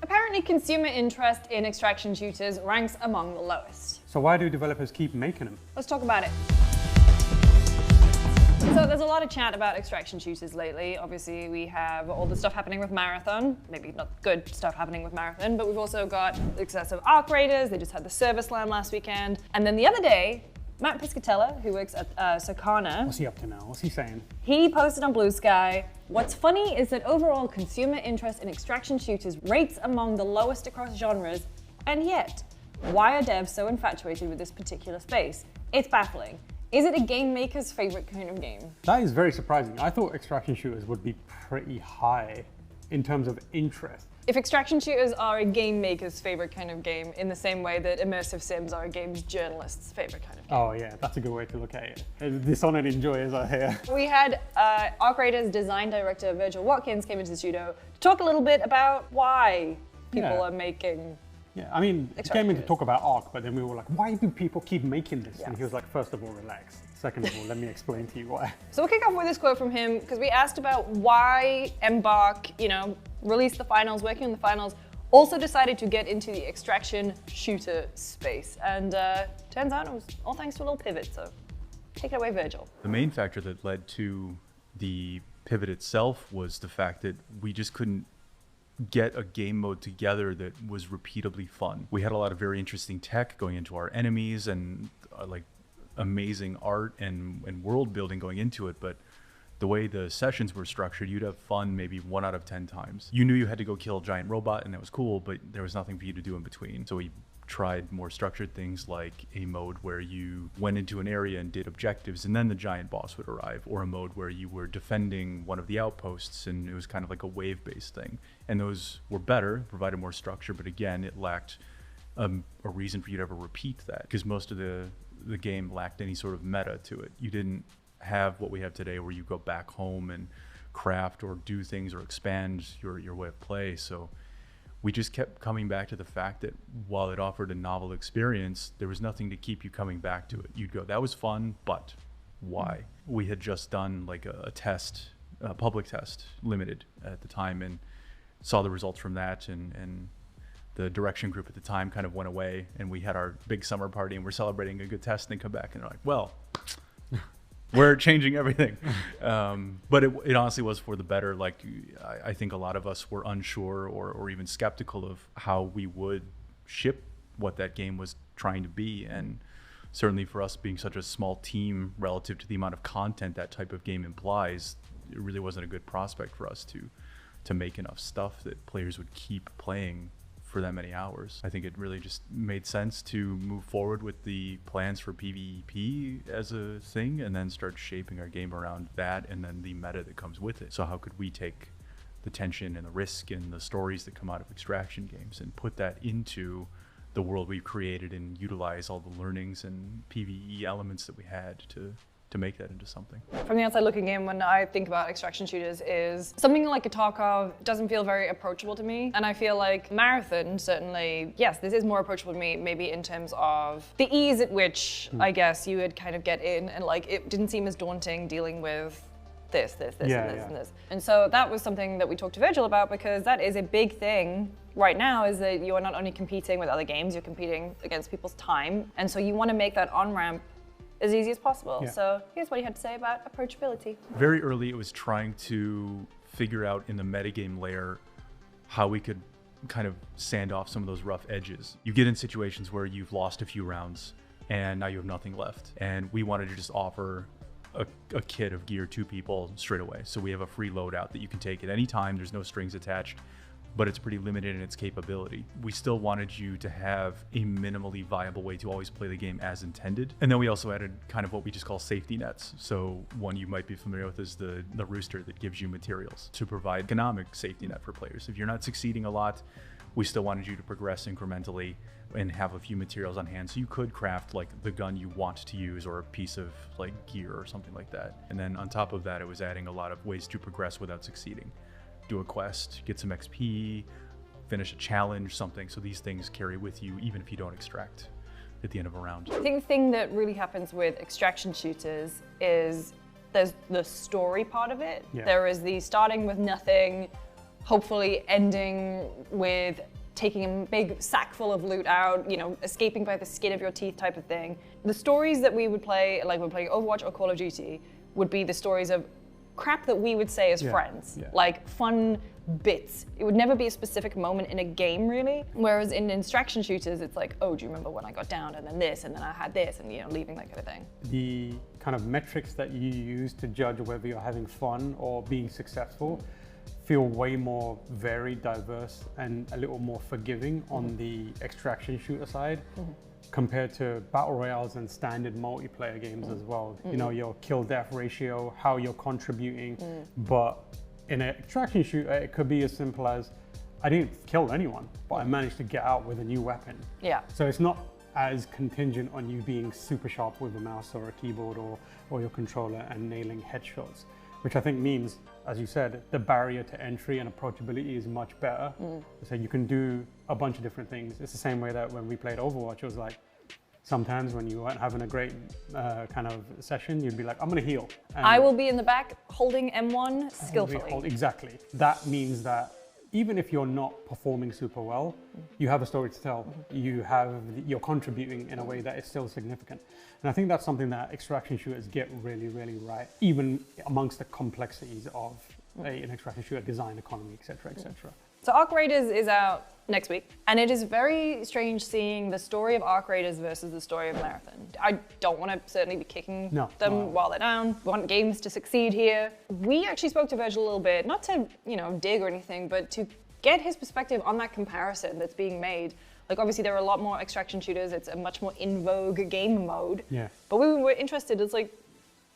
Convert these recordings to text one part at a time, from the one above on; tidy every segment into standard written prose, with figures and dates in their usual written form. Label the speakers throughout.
Speaker 1: Apparently, consumer interest in extraction shooters ranks among the lowest.
Speaker 2: So why do developers keep making them?
Speaker 1: Let's talk about it. So there's a lot of chat about extraction shooters lately. Obviously, we have all the stuff happening with Marathon. Maybe not good stuff happening with Marathon, but we've also got the success of Arc Raiders. They just had the Server Slam last weekend. And then the other day, Matt Piscatella, who works at Sakana.
Speaker 2: What's he up to now? What's he saying?
Speaker 1: He posted on Blue Sky, "What's funny is that overall consumer interest in extraction shooters rates among the lowest across genres, and yet, why are devs so infatuated with this particular space? It's baffling. Is it a game maker's favorite kind of game?"
Speaker 2: That is very surprising. I thought extraction shooters would be pretty high in terms of interest.
Speaker 1: If extraction shooters are a game maker's favorite kind of game, in the same way that immersive sims are a games journalist's favorite kind of game.
Speaker 2: Oh yeah, that's a good way to look at it. Dishonored enjoyers are here.
Speaker 1: We had Arc Raiders design director Virgil Watkins came into the studio to talk a little bit about why people are making.
Speaker 2: Yeah, I mean, he came in to talk about Arc, but then we were like, why do people keep making this?
Speaker 1: Yes.
Speaker 2: And he was like, first of all, relax. Second of all, let me explain to you why.
Speaker 1: So we'll kick off with this quote from him, because we asked about why Embark, released the finals, working on the finals, also decided to get into the extraction shooter space. And turns out it was all thanks to a little pivot, so take it away, Virgil.
Speaker 3: The main factor that led to the pivot itself was the fact that we just couldn't get a game mode together that was repeatably fun. We had a lot of very interesting tech going into our enemies and like amazing art and world building going into it, but the way the sessions were structured, you'd have fun maybe 1 out of 10 times. You knew you had to go kill a giant robot and that was cool, but there was nothing for you to do in between. So we tried more structured things like a mode where you went into an area and did objectives and then the giant boss would arrive, or a mode where you were defending one of the outposts and it was kind of like a wave-based thing. And those were better, provided more structure, but again, it lacked a reason for you to ever repeat that, because most of the game lacked any sort of meta to it. You didn't have what we have today where you go back home and craft or do things or expand your way of play. So we just kept coming back to the fact that while it offered a novel experience, there was nothing to keep you coming back to it. You'd go, that was fun, but why? We had just done like a test, a public test, limited at the time, and saw the results from that, and the direction group at the time kind of went away, and we had our big summer party and we're celebrating a good test, and then come back and they're like, well, we're changing everything. But it honestly was for the better. Like, I think a lot of us were unsure or even skeptical of how we would ship what that game was trying to be. And certainly for us being such a small team relative to the amount of content that type of game implies, it really wasn't a good prospect for us to make enough stuff that players would keep playing for that many hours. I think it really just made sense to move forward with the plans for PvP as a thing and then start shaping our game around that and then the meta that comes with it. So how could we take the tension and the risk and the stories that come out of extraction games and put that into the world we've created and utilize all the learnings and PvE elements that we had to make that into something.
Speaker 1: From the outside looking in, when I think about extraction shooters, is something like a Tarkov doesn't feel very approachable to me. And I feel like Marathon, certainly, yes, this is more approachable to me, maybe in terms of the ease at which, I guess, you would kind of get in, and like, it didn't seem as daunting dealing with this, and this. And so that was something that we talked to Virgil about, because that is a big thing right now, is that you are not only competing with other games, you're competing against people's time. And so you want to make that on-ramp as easy as possible.
Speaker 2: Yeah.
Speaker 1: So here's what he had to say about approachability.
Speaker 3: Very early, it was trying to figure out in the metagame layer how we could kind of sand off some of those rough edges. You get in situations where you've lost a few rounds and now you have nothing left. And we wanted to just offer a kit of gear to people straight away. So we have a free loadout that you can take at any time. There's no strings attached, but it's pretty limited in its capability. We still wanted you to have a minimally viable way to always play the game as intended. And then we also added kind of what we just call safety nets. So one you might be familiar with is the rooster that gives you materials to provide economic safety net for players. If you're not succeeding a lot, we still wanted you to progress incrementally and have a few materials on hand so you could craft like the gun you want to use or a piece of like gear or something like that. And then on top of that, it was adding a lot of ways to progress without succeeding. Do a quest, get some XP, finish a challenge, something. So these things carry with you even if you don't extract at the end of a round.
Speaker 1: I think the thing that really happens with extraction shooters is there's the story part of it.
Speaker 2: Yeah.
Speaker 1: There is the starting with nothing, hopefully ending with taking a big sack full of loot out, escaping by the skin of your teeth type of thing. The stories that we would play, like we're playing Overwatch or Call of Duty, would be the stories of crap that we would say as friends, like fun bits. It would never be a specific moment in a game, really. Whereas in extraction shooters, it's like, oh, do you remember when I got down and then this and then I had this and leaving that kind of thing.
Speaker 2: The kind of metrics that you use to judge whether you're having fun or being successful feel way more varied, diverse, and a little more forgiving on the extraction shooter side. Compared to battle royales and standard multiplayer games as well. Your kill death ratio, how you're contributing. But in an extraction shooter, it could be as simple as, I didn't kill anyone, but I managed to get out with a new weapon.
Speaker 1: Yeah.
Speaker 2: So it's not as contingent on you being super sharp with a mouse or a keyboard or your controller and nailing headshots, which I think means, as you said, the barrier to entry and approachability is much better. So you can do a bunch of different things. It's the same way that when we played Overwatch, it was like, sometimes when you weren't having a great kind of session, you'd be like, I'm gonna heal. And
Speaker 1: I will be in the back holding M1 skillfully.
Speaker 2: Exactly. That means that even if you're not performing super well, you have a story to tell. You're contributing in a way that is still significant. And I think that's something that extraction shooters get really, really right, even amongst the complexities of an extraction shooter design, economy, et cetera, et cetera.
Speaker 1: So Arc Raiders is out next week, and it is very strange seeing the story of Arc Raiders versus the story of Marathon. I don't want to certainly be kicking them while they're down. We want games to succeed here. We actually spoke to Virgil a little bit, not to dig or anything, but to get his perspective on that comparison that's being made. Like obviously there are a lot more extraction shooters. It's a much more in vogue game mode.
Speaker 2: Yeah.
Speaker 1: But we were interested. It's like,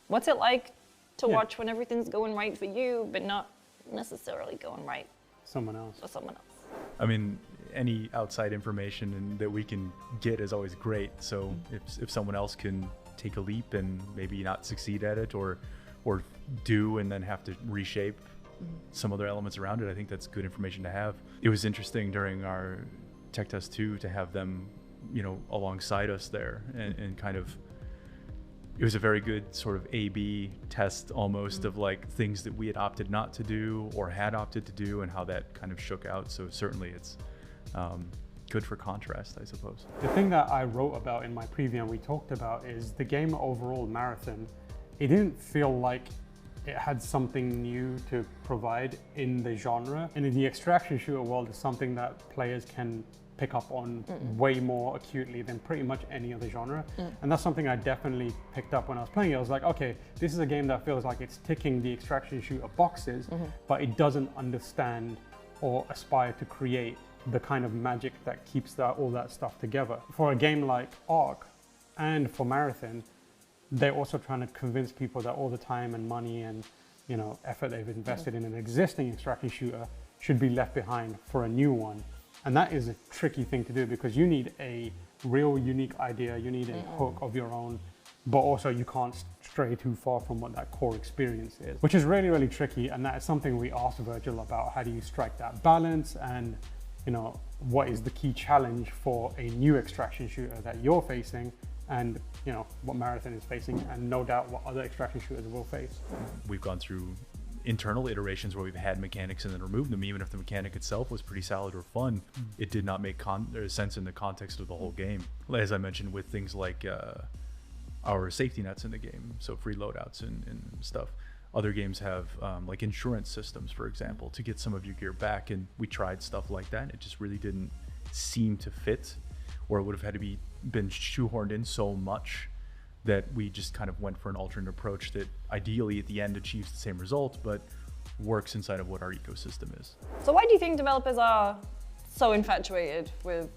Speaker 1: what's it like to watch when everything's going right for you, but not necessarily going right
Speaker 2: someone else.
Speaker 1: for someone else?
Speaker 3: I mean, any outside information that we can get is always great. So if someone else can take a leap and maybe not succeed at it, or do and then have to reshape some other elements around it, I think that's good information to have. It was interesting during our tech test too to have them, alongside us there and kind of. It was a very good sort of A/B test almost of like things that we had opted not to do or had opted to do and how that kind of shook out. So certainly it's good for contrast, I suppose.
Speaker 2: The thing that I wrote about in my preview and we talked about is the game overall, Marathon. It didn't feel like it had something new to provide in the genre. And in the extraction shooter world, it's something that players can pick up on way more acutely than pretty much any other genre. And that's something I definitely picked up when I was playing it. I was like, okay, this is a game that feels like it's ticking the extraction shooter boxes, but it doesn't understand or aspire to create the kind of magic that keeps all that stuff together. For a game like Arc and for Marathon, they're also trying to convince people that all the time and money and effort they've invested in an existing extraction shooter should be left behind for a new one. And that is a tricky thing to do because you need a real unique idea, you need a hook of your own, but also you can't stray too far from what that core experience is, which is really, really tricky. And that is something we asked Virgil about. How do you strike that balance? And what is the key challenge for a new extraction shooter that you're facing, and what Marathon is facing, and no doubt what other extraction shooters will face.
Speaker 3: We've gone through internal iterations where we've had mechanics and then removed them. Even if the mechanic itself was pretty solid or fun, it did not make sense in the context of the whole game. As I mentioned, with things like our safety nets in the game, so free loadouts and stuff. Other games have like insurance systems, for example, to get some of your gear back, and we tried stuff like that. It just really didn't seem to fit, or it would have had to been shoehorned in so much that we just kind of went for an alternate approach that ideally at the end achieves the same result, but works inside of what our ecosystem is.
Speaker 1: So why do you think developers are so infatuated with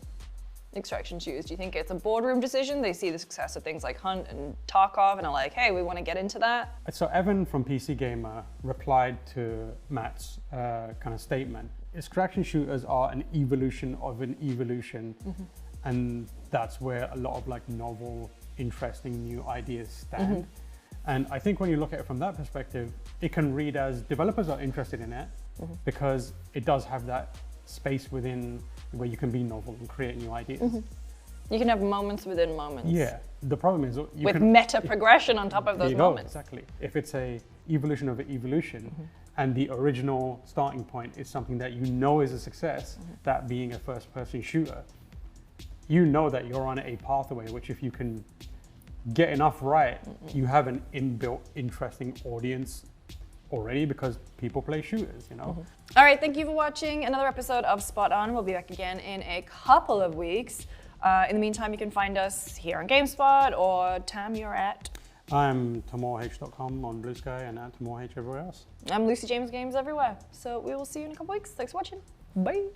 Speaker 1: extraction shooters? Do you think it's a boardroom decision? They see the success of things like Hunt and Tarkov and are like, hey, we want to get into that?
Speaker 2: So Evan from PC Gamer replied to Matt's kind of statement. Extraction shooters are an evolution of an evolution, and that's where a lot of like novel, interesting new ideas stand. And I think when you look at it from that perspective, it can read as developers are interested in it because it does have that space within where you can be novel and create new ideas.
Speaker 1: You can have moments within moments.
Speaker 2: Yeah. The problem is
Speaker 1: with meta progression on top of those moments.
Speaker 2: Exactly. If it's a evolution of an evolution, and the original starting point is something that you know is a success, that being a first-person shooter, you know that you're on a pathway which, if you can get enough right, you have an inbuilt interesting audience already, because people play shooters, you know.
Speaker 1: All right, thank you for watching another episode of Spot On. We'll be back again in a couple of weeks. In the meantime, you can find us here on GameSpot, or Tam, you're at?
Speaker 2: I'm TamoorH.com on Blue Sky, and at TamoorH everywhere else.
Speaker 1: I'm Lucy James Games everywhere. So we will see you in a couple weeks. Thanks for watching. Bye.